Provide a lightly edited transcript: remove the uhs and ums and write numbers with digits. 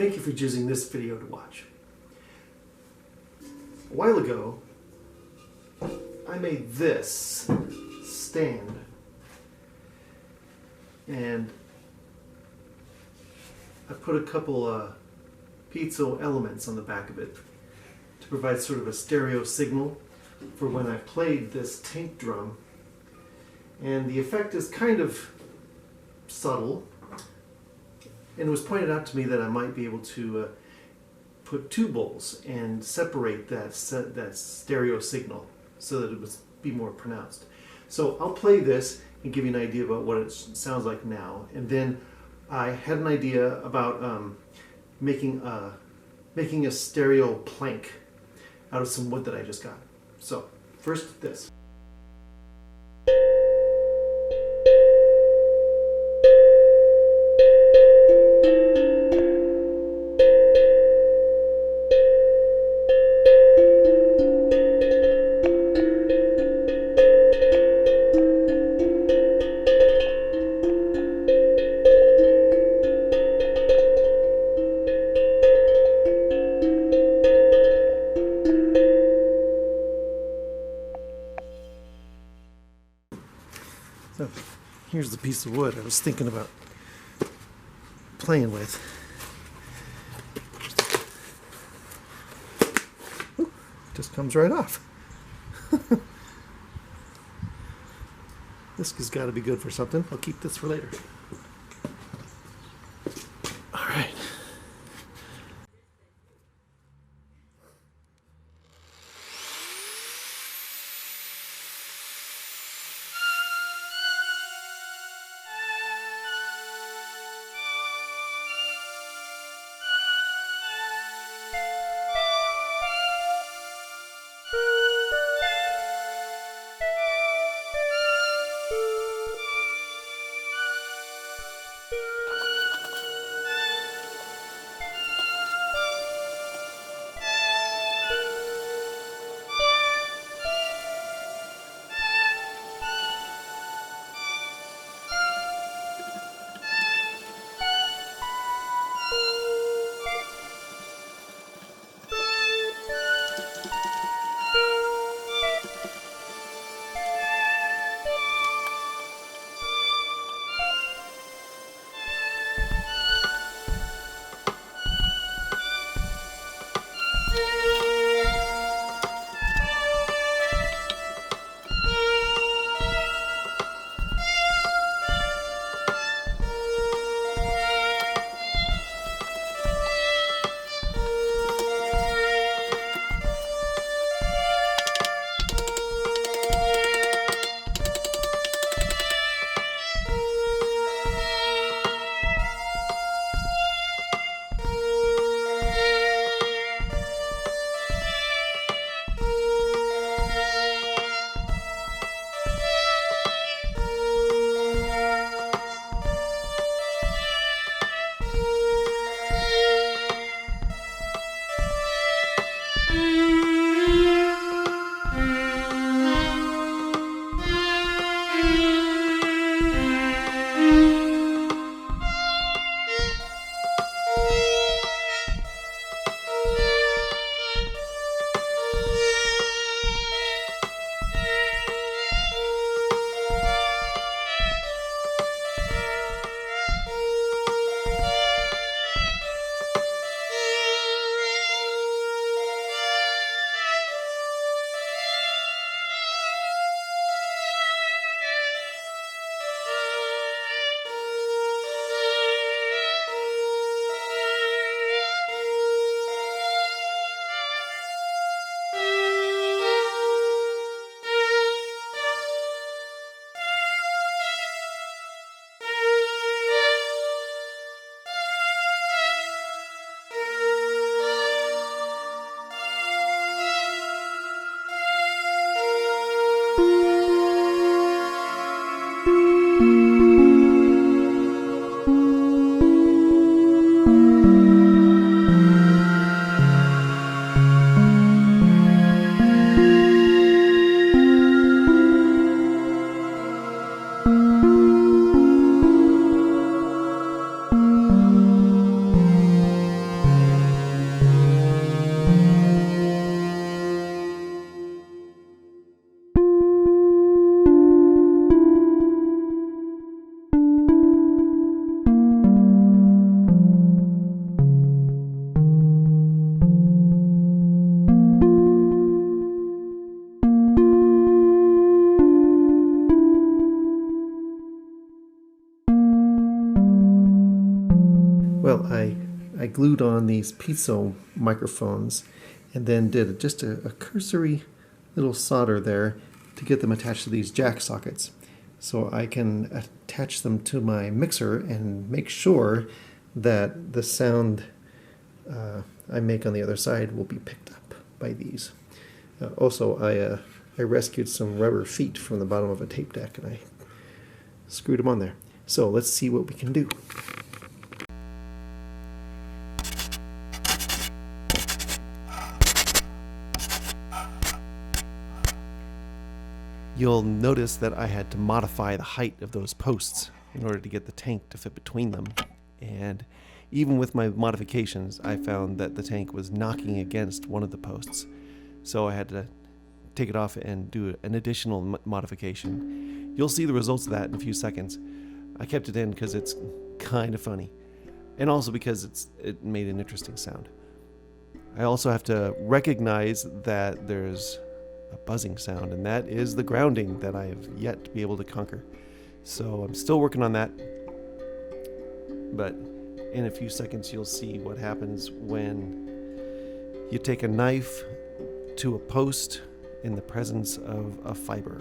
Thank you for choosing this video to watch. A while ago, I made this stand, and I put a couple piezo elements on the back of it to provide sort of a stereo signal for when I played this tank drum. And the effect is kind of subtle, and it was pointed out to me that I might be able to put two bowls and separate that stereo signal so that it would be more pronounced. So I'll play this and give you an idea about what it sounds like now, and then I had an idea about making a stereo plank out of some wood that I just got. So first this. So here's the piece of wood I was thinking about playing with. Ooh, just comes right off. This has got to be good for something. I'll keep this for later. All right. Well, I glued on these piezo microphones and then did just a cursory little solder there to get them attached to these jack sockets, so I can attach them to my mixer and make sure that the sound I make on the other side will be picked up by these. Also, I rescued some rubber feet from the bottom of a tape deck and I screwed them on there. So let's see what we can do. You'll notice that I had to modify the height of those posts in order to get the tank to fit between them. And even with my modifications, I found that the tank was knocking against one of the posts. So I had to take it off and do an additional modification. You'll see the results of that in a few seconds. I kept it in because it's kind of funny, and also because it made an interesting sound. I also have to recognize that there's a buzzing sound, and that is the grounding that I have yet to be able to conquer. So I'm still working on that, but in a few seconds you'll see what happens when you take a knife to a post in the presence of a fiber.